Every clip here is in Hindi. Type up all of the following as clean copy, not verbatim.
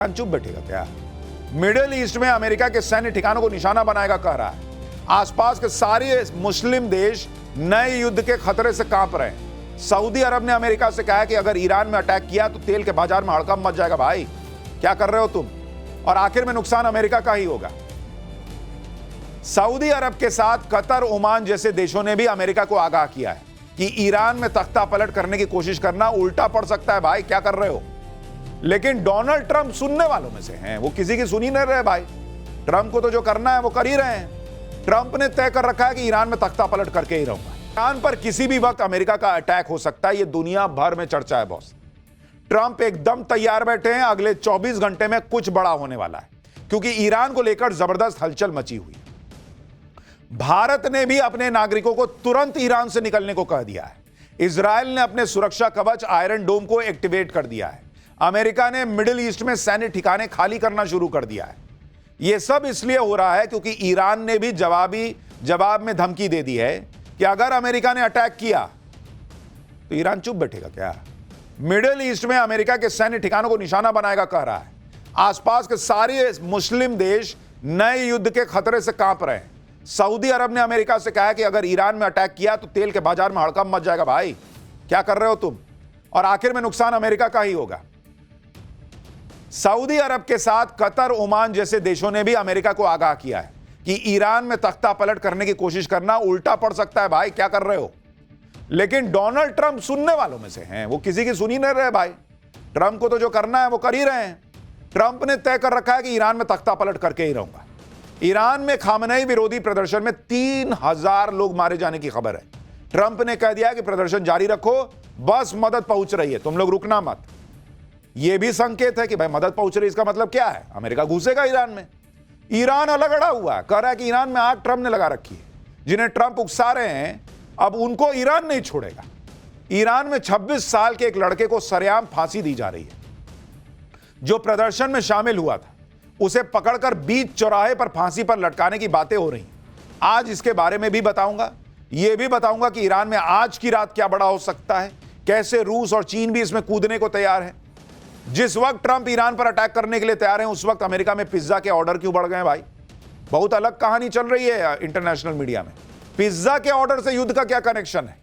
चुप बैठेगा क्या? मिडिल ईस्ट में अमेरिका के सैन्य ठिकानों को निशाना बनाएगा कह रहा है। आसपास के सारे मुस्लिम देश नए युद्ध के खतरे से कांप रहे हैं। सऊदी अरब ने अमेरिका से कहा कि अगर ईरान में अटैक किया तो तेल के बाजार में हड़कंप मच जाएगा। भाई क्या कर रहे हो तुम? और आखिर में नुकसान अमेरिका का ही होगा। सऊदी अरब के साथ कतर, ओमान जैसे देशों ने भी अमेरिका को आगाह किया है कि ईरान में तख्ता पलट करने की कोशिश करना उल्टा पड़ सकता है। भाई क्या कर रहे हो? लेकिन डोनाल्ड ट्रंप सुनने वालों में से हैं, वो किसी की सुन ही नहीं रहे। भाई ट्रंप को तो जो करना है वो कर ही रहे हैं। ट्रंप ने तय कर रखा है कि ईरान में तख्ता पलट करके ही रहूंगा। ईरान पर किसी भी वक्त अमेरिका का अटैक हो सकता है, ये दुनिया भर में चर्चा है बॉस। ट्रंप एकदम तैयार बैठे हैं। अगले 24 घंटे में कुछ बड़ा होने वाला है, क्योंकि ईरान को लेकर जबरदस्त हलचल मची हुई है। भारत ने भी अपने नागरिकों को तुरंत ईरान से निकलने को कह दिया है। इजरायल ने अपने सुरक्षा कवच आयरन डोम को एक्टिवेट कर दिया है। अमेरिका ने मिडिल ईस्ट में सैन्य ठिकाने खाली करना शुरू कर दिया है। यह सब इसलिए हो रहा है क्योंकि ईरान ने भी जवाब में धमकी दे दी है कि अगर अमेरिका ने अटैक किया तो ईरान चुप बैठेगा क्या? मिडिल ईस्ट में अमेरिका के सैन्य ठिकानों को निशाना बनाएगा कह रहा है। आसपास के सारे मुस्लिम देश नए युद्ध के खतरे से कांप रहे हैं। सऊदी अरब ने अमेरिका से कहा कि अगर ईरान में अटैक किया तो तेल के बाजार में हड़कंप मच जाएगा। भाई क्या कर रहे हो तुम? और आखिर में नुकसान अमेरिका का ही होगा। सऊदी अरब के साथ कतर, ओमान जैसे देशों ने भी अमेरिका को आगाह किया है कि ईरान में तख्ता पलट करने की कोशिश करना उल्टा पड़ सकता है। भाई क्या कर रहे हो? लेकिन डोनाल्ड ट्रंप सुनने वालों में से हैं, वो किसी की सुन ही नहीं रहे। भाई ट्रंप को तो जो करना है वो कर ही रहे हैं। ट्रंप ने तय कर रखा है कि ईरान में तख्ता पलट करके ही रहूंगा। ईरान में खामनेई विरोधी प्रदर्शन में 3000 लोग मारे जाने की खबर है। ट्रंप ने कह दिया कि प्रदर्शन जारी रखो, बस मदद पहुंच रही है, तुम लोग रुकना मत। यह भी संकेत है कि भाई मदद पहुंच रही है, इसका मतलब क्या है? अमेरिका घुसेगा ईरान में। ईरान अलग अड़ा हुआ है, कह रहा है कि ईरान में आग ट्रंप ने लगा रखी है। जिन्हें ट्रंप उकसा रहे हैं, अब उनको ईरान नहीं छोड़ेगा। ईरान में 26 साल के एक लड़के को सरेआम फांसी दी जा रही है। जो प्रदर्शन में शामिल हुआ था उसे पकड़कर बीच चौराहे पर फांसी पर लटकाने की बातें हो रही। आज इसके बारे में भी बताऊंगा। यह भी बताऊंगा कि ईरान में आज की रात क्या बड़ा हो सकता है, कैसे रूस और चीन भी इसमें कूदने को तैयार है। जिस वक्त ट्रंप ईरान पर अटैक करने के लिए तैयार हैं, उस वक्त अमेरिका में पिज्जा के ऑर्डर क्यों बढ़ गए? भाई बहुत अलग कहानी चल रही है इंटरनेशनल मीडिया में। पिज्जा के ऑर्डर से युद्ध का क्या कनेक्शन है?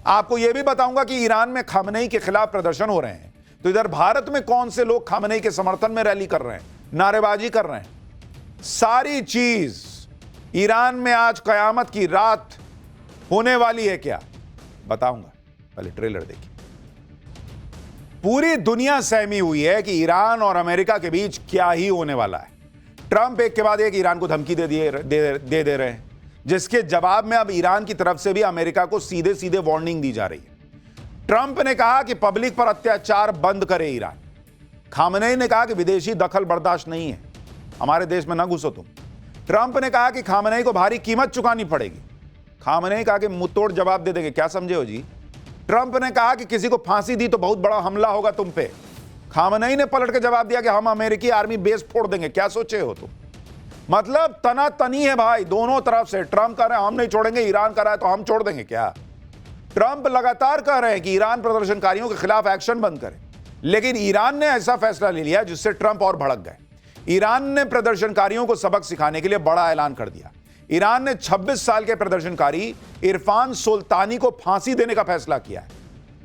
आपको यह भी बताऊंगा कि ईरान में खामनेई के खिलाफ प्रदर्शन हो रहे हैं, तो इधर भारत में कौन से लोग खामनेई के समर्थन में रैली कर रहे हैं, नारेबाजी कर रहे हैं। सारी चीज ईरान में आज कयामत की रात होने वाली है क्या, बताऊंगा। पहले ट्रेलर देखिए। पूरी दुनिया सहमी हुई है कि ईरान और अमेरिका के बीच क्या ही होने वाला है। ट्रंप एक के बाद एक ईरान को धमकी दे दे रहे हैं, जिसके जवाब में अब ईरान की तरफ से भी अमेरिका को सीधे सीधे वार्निंग दी जा रही है। ट्रंप ने कहा कि पब्लिक पर अत्याचार बंद करे ईरान। खामनेई ने कहा कि विदेशी दखल बर्दाश्त नहीं है, हमारे देश में ना घुसो तुम। ट्रंप ने कहा कि खामनेई को भारी कीमत चुकानी पड़ेगी। खामनेई कहा कि मुंहतोड़ जवाब दे देंगे। क्या समझे हो जी? ट्रंप ने कहा कि किसी को फांसी दी तो बहुत बड़ा हमला होगा तुम पे। खामनेई ने पलट के जवाब दिया कि हम अमेरिकी आर्मी बेस फोड़ देंगे। क्या सोचे हो तुम? मतलब तना तनी है भाई दोनों तरफ से। ट्रंप कह रहे हैं हम नहीं छोड़ेंगे, ईरान कह रहा है तो हम छोड़ देंगे क्या? ट्रंप लगातार कह रहे हैं कि ईरान प्रदर्शनकारियों के खिलाफ एक्शन बंद करे, लेकिन ईरान ने ऐसा फैसला ले लिया जिससे ट्रंप और भड़क गए। ईरान ने प्रदर्शनकारियों को सबक सिखाने के लिए बड़ा ऐलान कर दिया। ईरान ने 26 साल के प्रदर्शनकारी इरफान सुल्तानी को फांसी देने का फैसला किया है।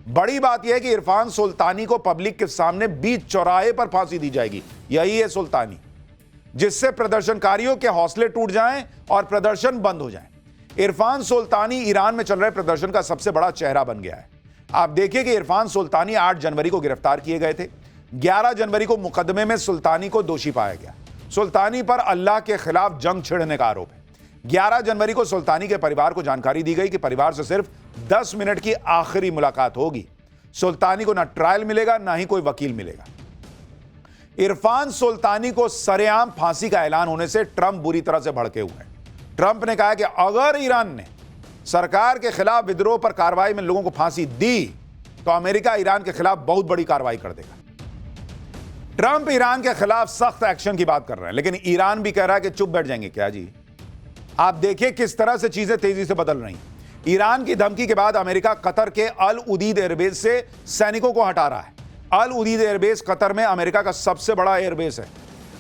बड़ी बात यह है कि इरफान सुल्तानी को पब्लिक के सामने बीच चौराहे पर फांसी दी जाएगी। यही है सुल्तानी, जिससे प्रदर्शनकारियों के हौसले टूट जाएं और प्रदर्शन बंद हो जाएं। इरफान सुल्तानी ईरान में चल रहे प्रदर्शन का सबसे बड़ा चेहरा बन गया है। आप देखिए कि इरफान सुल्तानी 8 जनवरी को गिरफ्तार किए गए थे। 11 जनवरी को मुकदमे में सुल्तानी को दोषी पाया गया। सुल्तानी पर अल्लाह के खिलाफ जंग छिड़ने का आरोप है। 11 जनवरी को सुल्तानी के परिवार को जानकारी दी गई कि परिवार से सिर्फ 10 मिनट की आखिरी मुलाकात होगी। सुल्तानी को ना ट्रायल मिलेगा, ना ही कोई वकील मिलेगा। इरफान सुल्तानी को सरेआम फांसी का ऐलान होने से ट्रंप बुरी तरह से भड़के हुए हैं। ट्रंप ने कहा कि अगर ईरान ने सरकार के खिलाफ विद्रोह पर कार्रवाई में लोगों को फांसी दी तो अमेरिका ईरान के खिलाफ बहुत बड़ी कार्रवाई कर देगा। ट्रंप ईरान के खिलाफ सख्त एक्शन की बात कर रहे हैं, लेकिन ईरान भी कह रहा है कि चुप बैठ जाएंगे क्या जी? आप देखिए किस तरह से चीजें तेजी से बदल रही हैं। ईरान की धमकी के बाद अमेरिका कतर के अल उदीद एयरबेस से सैनिकों को हटा रहा है। अल उदीद एयरबेस कतर में अमेरिका का सबसे बड़ा एयरबेस है।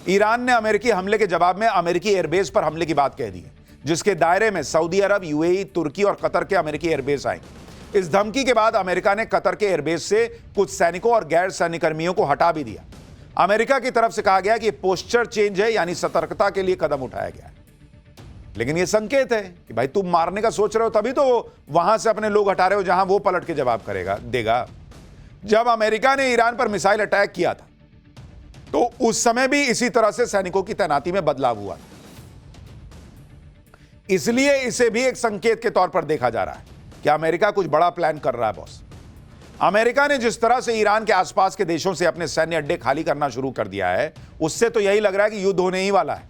ईरान ने अमेरिकी हमले के जवाब में अमेरिकी एयरबेस पर हमले की बात कह दी है, जिसके दायरे में सऊदी अरब, यूएई, तुर्की और कतर के अमेरिकी एयरबेस आएंगे। इस धमकी के बाद अमेरिका ने कतर के एयरबेस से कुछ सैनिकों और गैर सैनिक कर्मियों को हटा भी दिया। अमेरिका की तरफ से कहा गया कि पोस्चर चेंज है, यानी सतर्कता के लिए कदम उठाया गया है। लेकिन यह संकेत है कि भाई तुम मारने का सोच रहे हो, तभी तो वहां से अपने लोग हटा रहे हो जहां वो पलट के जवाब देगा। जब अमेरिका ने ईरान पर मिसाइल अटैक किया था तो उस समय भी इसी तरह से सैनिकों की तैनाती में बदलाव हुआ, इसलिए इसे भी एक संकेत के तौर पर देखा जा रहा है कि अमेरिका कुछ बड़ा प्लान कर रहा है बॉस। अमेरिका ने जिस तरह से ईरान के आसपास के देशों से अपने सैन्य अड्डे खाली करना शुरू कर दिया है, उससे तो यही लग रहा है कि युद्ध होने ही वाला है।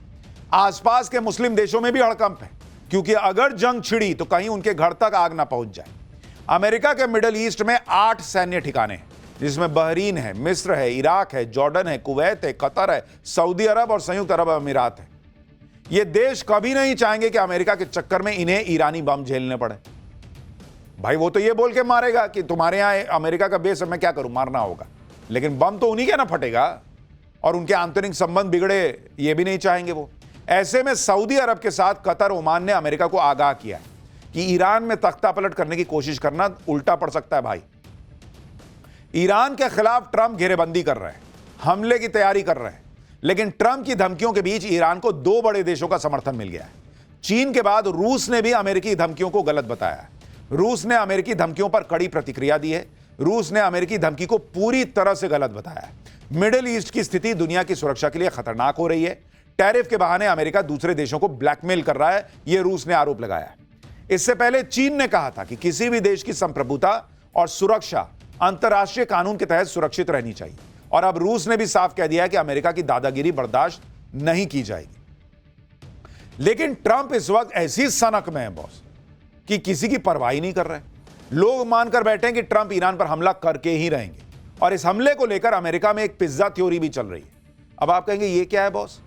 आसपास के मुस्लिम देशों में भी हड़कंप है, क्योंकि अगर जंग छिड़ी तो कहीं उनके घर तक आग ना पहुंच जाए। अमेरिका के मिडिल ईस्ट में 8 सैन्य ठिकाने हैं, जिसमें बहरीन है, मिस्र है, इराक है, जॉर्डन है, कुवैत है, कतर है, सऊदी अरब और संयुक्त अरब अमीरात है। ये देश कभी नहीं चाहेंगे कि अमेरिका के चक्कर में इन्हें ईरानी बम झेलने पड़े। भाई वो तो ये बोल के मारेगा कि तुम्हारे यहां अमेरिका का बेस है, मैं क्या करूं, मारना होगा, लेकिन बम तो उन्हीं के ना फटेगा, और उनके आंतरिक संबंध बिगड़े ये भी नहीं चाहेंगे वो। ऐसे में सऊदी अरब के साथ कतर, ओमान ने अमेरिका को आगाह किया कि ईरान में तख्ता पलट करने की कोशिश करना उल्टा पड़ सकता है। भाई ईरान के खिलाफ ट्रंप घेरेबंदी कर रहे हैं, हमले की तैयारी कर रहे हैं, लेकिन ट्रंप की धमकियों के बीच ईरान को 2 बड़े देशों का समर्थन मिल गया है। चीन के बाद रूस ने भी अमेरिकी धमकियों को गलत बताया है। रूस ने अमेरिकी धमकियों पर कड़ी प्रतिक्रिया दी है। रूस ने अमेरिकी धमकी को पूरी तरह से गलत बताया है। मिडिल ईस्ट की स्थिति दुनिया की सुरक्षा के लिए खतरनाक हो रही है। टैरिफ के बहाने अमेरिका दूसरे देशों को ब्लैकमेल कर रहा है, यह रूस ने आरोप लगाया है। इससे पहले चीन ने कहा था कि किसी भी देश की संप्रभुता और सुरक्षा अंतर्राष्ट्रीय कानून के तहत सुरक्षित रहनी चाहिए, और अब रूस ने भी साफ कह दिया है कि अमेरिका की दादागिरी बर्दाश्त नहीं की जाएगी। लेकिन ट्रंप इस वक्त ऐसी सनक में है बॉस कि किसी की परवाह नहीं कर रहे। लोग मानकर बैठे हैं कि ट्रंप ईरान पर हमला करके ही रहेंगे, और इस हमले को लेकर अमेरिका में एक पिज्जा थ्योरी भी चल रही है। अब आप कहेंगे ये क्या है बॉस?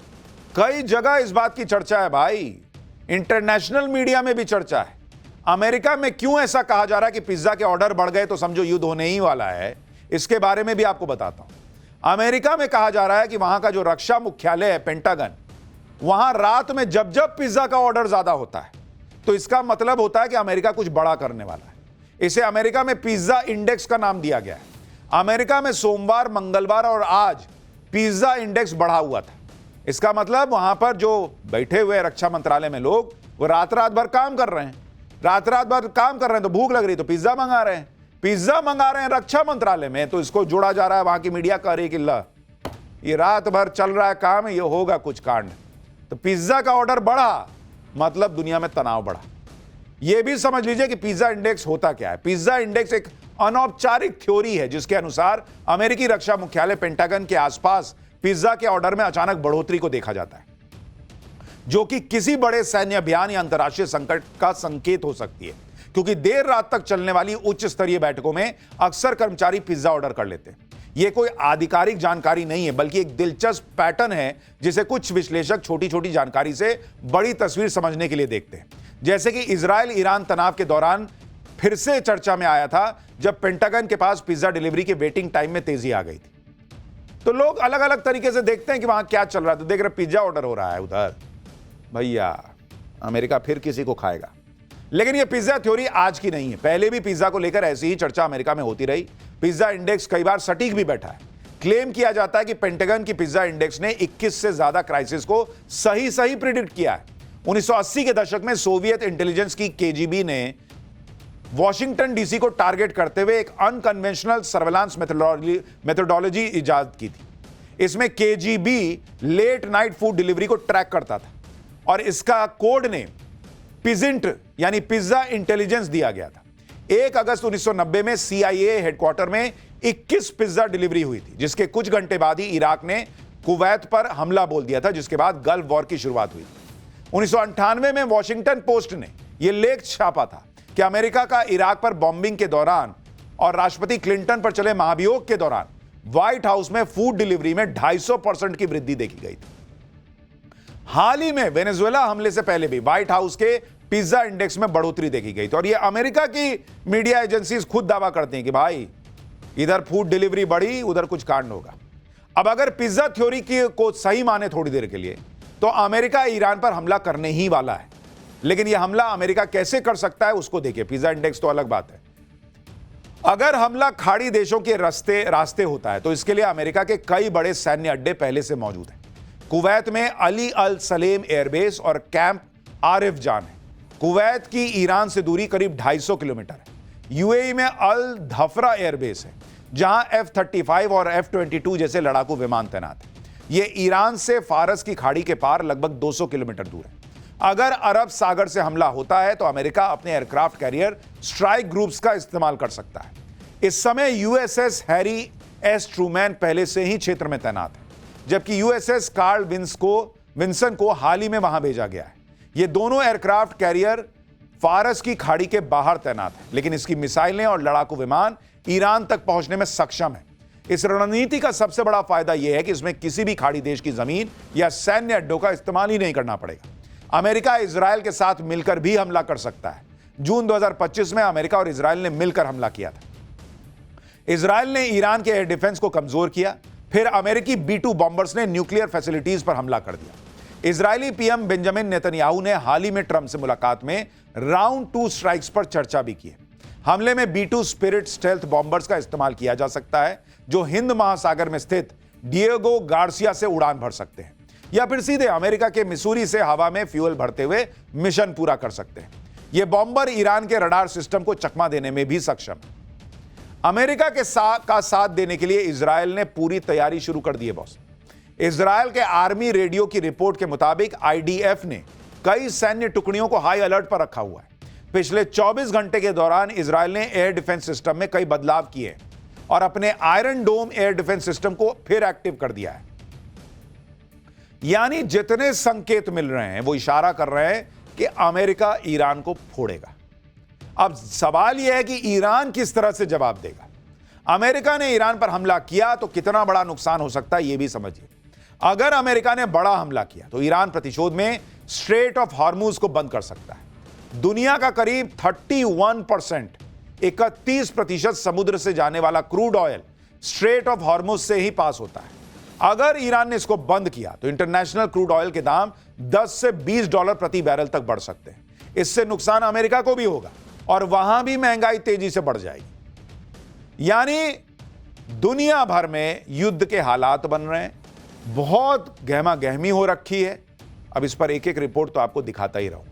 कई जगह इस बात की चर्चा है भाई, इंटरनेशनल मीडिया में भी चर्चा है। अमेरिका में क्यों ऐसा कहा जा रहा है कि पिज्जा के ऑर्डर बढ़ गए तो समझो युद्ध होने ही वाला है, इसके बारे में भी आपको बताता हूं। अमेरिका में कहा जा रहा है कि वहां का जो रक्षा मुख्यालय है, पेंटागन, वहां रात में जब जब पिज्जा का ऑर्डर ज्यादा होता है तो इसका मतलब होता है कि अमेरिका कुछ बड़ा करने वाला है। इसे अमेरिका में पिज्जा इंडेक्स का नाम दिया गया है। अमेरिका में सोमवार, मंगलवार और आज पिज्जा इंडेक्स बढ़ा हुआ था। इसका मतलब वहां पर जो बैठे हुए रक्षा मंत्रालय में लोग, वो रात रात भर काम कर रहे हैं, रात रात भर काम कर रहे हैं, तो भूख लग रही तो पिज्जा मंगा रहे हैं, पिज्जा मंगा रहे हैं रक्षा मंत्रालय में, तो इसको जोड़ा जा रहा है, वहां की मीडिया कह रही है कि ला ये रात भर चल रहा है काम, ये होगा कुछ कांड। तो पिज्जा का ऑर्डर बढ़ा मतलब दुनिया में तनाव बढ़ा। यह भी समझ लीजिए कि पिज्जा इंडेक्स होता क्या है। पिज्जा इंडेक्स एक अनौपचारिक थ्योरी है जिसके अनुसार अमेरिकी रक्षा मुख्यालय पेंटागन के आसपास पिज्जा के ऑर्डर में अचानक बढ़ोतरी को देखा जाता है, जो कि किसी बड़े सैन्य अभियान या अंतर्राष्ट्रीय संकट का संकेत हो सकती है, क्योंकि देर रात तक चलने वाली उच्च स्तरीय बैठकों में अक्सर कर्मचारी पिज्जा ऑर्डर कर लेते हैं। यह कोई आधिकारिक जानकारी नहीं है, बल्कि एक दिलचस्प पैटर्न है जिसे कुछ विश्लेषक छोटी छोटी जानकारी से बड़ी तस्वीर समझने के लिए देखते हैं। जैसे कि इजराइल ईरान तनाव के दौरान फिर से चर्चा में आया था, जब पेंटागन के पास पिज्जा डिलीवरी के वेटिंग टाइम में तेजी आ गई थी। तो लोग अलग अलग तरीके से देखते हैं कि वहां क्या चल रहा है, तो देख रहे पिज्जा ऑर्डर हो रहा है उधर, भैया अमेरिका फिर किसी को खाएगा। लेकिन यह पिज्जा थ्योरी आज की नहीं है, पहले भी पिज्जा को लेकर ऐसी ही चर्चा अमेरिका में होती रही। पिज्जा इंडेक्स कई बार सटीक भी बैठा है। क्लेम किया जाता है कि पेंटागन की पिज्जा इंडेक्स ने 21 से ज्यादा क्राइसिस को सही प्रिडिक्ट किया है। 1980 के दशक में सोवियत इंटेलिजेंस की केजीबी ने वॉशिंगटन डीसी को टारगेट करते हुए एक अनकन्वेंशनल सर्वेलांस मेथोडोलॉजी इजाद की थी। इसमें KGB late night food delivery को ट्रैक करता था, और इसका कोड ने पिजेंट यानी पिज्जा इंटेलिजेंस दिया गया था। 1 अगस्त 1990 में CIA हेडक्वार्टर में 21 पिज्जा डिलीवरी हुई थी, जिसके कुछ घंटे बाद ही इराक ने कुवैत पर हमला बोल दिया था, जिसके बाद गल्फ वॉर की शुरुआत हुई। 1998 में वॉशिंगटन पोस्ट ने यह लेख छापा था कि अमेरिका का इराक पर बॉम्बिंग के दौरान और राष्ट्रपति क्लिंटन पर चले महाभियोग के दौरान व्हाइट हाउस में फूड डिलीवरी में 250% की वृद्धि देखी गई थी। हाल ही में वेनेजुएला हमले से पहले भी व्हाइट हाउस के पिज्जा इंडेक्स में बढ़ोतरी देखी गई थी, और यह अमेरिका की मीडिया एजेंसीज खुद दावा करती हैं कि भाई इधर फूड डिलीवरी बढ़ी, उधर कुछ कांड होगा। अब अगर पिज्जा थ्योरी की को सही माने थोड़ी देर के लिए, तो अमेरिका ईरान पर हमला करने ही वाला है। लेकिन यह हमला अमेरिका कैसे कर सकता है उसको देखिए। पिज्जा इंडेक्स तो अलग बात है। अगर हमला खाड़ी देशों के रास्ते होता है तो इसके लिए अमेरिका के कई बड़े सैन्य अड्डे पहले से मौजूद हैं। कुवैत में अली अल सलेम एयरबेस और कैंप आरिफ जान है। कुवैत की ईरान से दूरी करीब 250 किलोमीटर है। यूएई में अल धफरा एयरबेस है, जहां F-35 और F-22 जैसे लड़ाकू विमान तैनात हैं। यह ईरान से फारस की खाड़ी के पार लगभग 200 किलोमीटर दूर है। अगर अरब सागर से हमला होता है तो अमेरिका अपने एयरक्राफ्ट कैरियर स्ट्राइक ग्रुप्स का इस्तेमाल कर सकता है। इस समय यूएसएस हैरी एस ट्रूमैन पहले से ही क्षेत्र में तैनात है, जबकि यूएसएस कार्ल विंसन को हाल ही में वहां भेजा गया है। ये दोनों एयरक्राफ्ट कैरियर फारस की खाड़ी के बाहर तैनात है, लेकिन इसकी मिसाइलें और लड़ाकू विमान ईरान तक पहुंचने में सक्षम है। इस रणनीति का सबसे बड़ा फायदा यह है कि इसमें किसी भी खाड़ी देश की जमीन या सैन्य अड्डों का इस्तेमाल ही नहीं करना पड़ेगा। अमेरिका इजराइल के साथ मिलकर भी हमला कर सकता है। जून 2025 में अमेरिका और इजराइल ने मिलकर हमला किया था। इजराइल ने ईरान के एयर डिफेंस को कमजोर किया, फिर अमेरिकी B-2 बॉम्बर्स ने न्यूक्लियर फैसिलिटीज पर हमला कर दिया। इजरायली पीएम बेंजामिन नेतन्याहू ने हाल ही में ट्रंप से मुलाकात में राउंड 2 स्ट्राइक्स पर चर्चा भी की है। हमले में B-2 स्पिरिट स्टेल्थ बॉम्बर्स का इस्तेमाल किया जा सकता है, जो हिंद महासागर में स्थित डिएगो गार्सिया से उड़ान भर सकते हैं या फिर सीधे अमेरिका के मिसूरी से हवा में फ्यूल भरते हुए मिशन पूरा कर सकते हैं। यह बॉम्बर ईरान के रडार सिस्टम को चकमा देने में भी सक्षम है। अमेरिका के साथ देने के लिए इजराइल ने पूरी तैयारी शुरू कर दी है बॉस। इजराइल के आर्मी रेडियो की रिपोर्ट के मुताबिक IDF ने कई सैन्य टुकड़ियों को हाई अलर्ट पर रखा हुआ है। पिछले 24 घंटे के दौरान इजराइल ने एयर डिफेंस सिस्टम में कई बदलाव किए और अपने आयरन डोम एयर डिफेंस सिस्टम को फिर एक्टिव कर दिया है। यानी जितने संकेत मिल रहे हैं वो इशारा कर रहे हैं कि अमेरिका ईरान को फोड़ेगा। अब सवाल यह है कि ईरान किस तरह से जवाब देगा। अमेरिका ने ईरान पर हमला किया तो कितना बड़ा नुकसान हो सकता है यह भी समझिए। अगर अमेरिका ने बड़ा हमला किया तो ईरान प्रतिशोध में स्ट्रेट ऑफ हॉर्मुज को बंद कर सकता है। दुनिया का करीब 31%, 31% समुद्र से जाने वाला crude oil straight of Hormuz से ही पास होता है। अगर ईरान ने इसको बंद किया तो इंटरनेशनल क्रूड ऑयल के दाम $10 से $20 प्रति बैरल तक बढ़ सकते हैं। इससे नुकसान अमेरिका को भी होगा और वहां भी महंगाई तेजी से बढ़ जाएगी। यानी दुनिया भर में युद्ध के हालात बन रहे हैं, बहुत गहमा गहमी हो रखी है। अब इस पर एक एक रिपोर्ट तो आपको दिखाता ही रहूं।